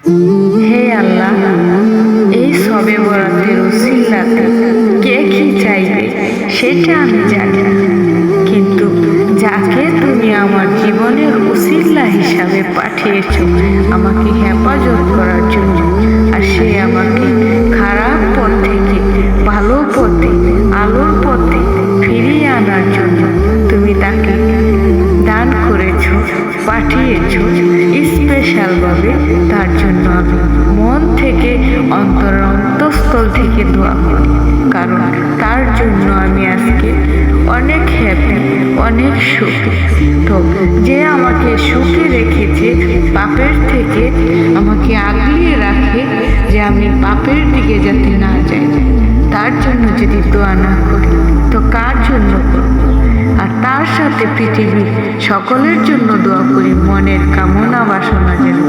হে আল্লাহ, এই শবে বরাতের উসিলাতে কে কি চাইবে সেটা আমি জানি না, কিন্তু যাকে তুমি আমার জীবনের উসিলা হিসাবে পাঠিয়েছো আমাকে হেফাজত করার জন্য, আর সে আমাকে খারাপ পথ থেকে ভালো পথে আলোর পথে ফিরিয়ে আনার জন্য তুমি তাকে দান করেছো, পাঠিয়েছো স্পেশালভাবে। তার জন্য আমি মন থেকে অন্তঃস্থল থেকে দোয়া করি, কারণ তার জন্য আমি আজকে অনেক হ্যাপি, অনেক সুখী। তো যে আমাকে সুখে রেখেছে, পাপের থেকে আমাকে আগলিয়ে রাখে, যে আমি পাপের দিকে যাতে না যাই, তার জন্য যদি দোয়া না করি তো কার জন্য করব? আর তার সাথে পৃথিবীর সকলের জন্য দোয়া করি, মনের কামনা বাসনা যেন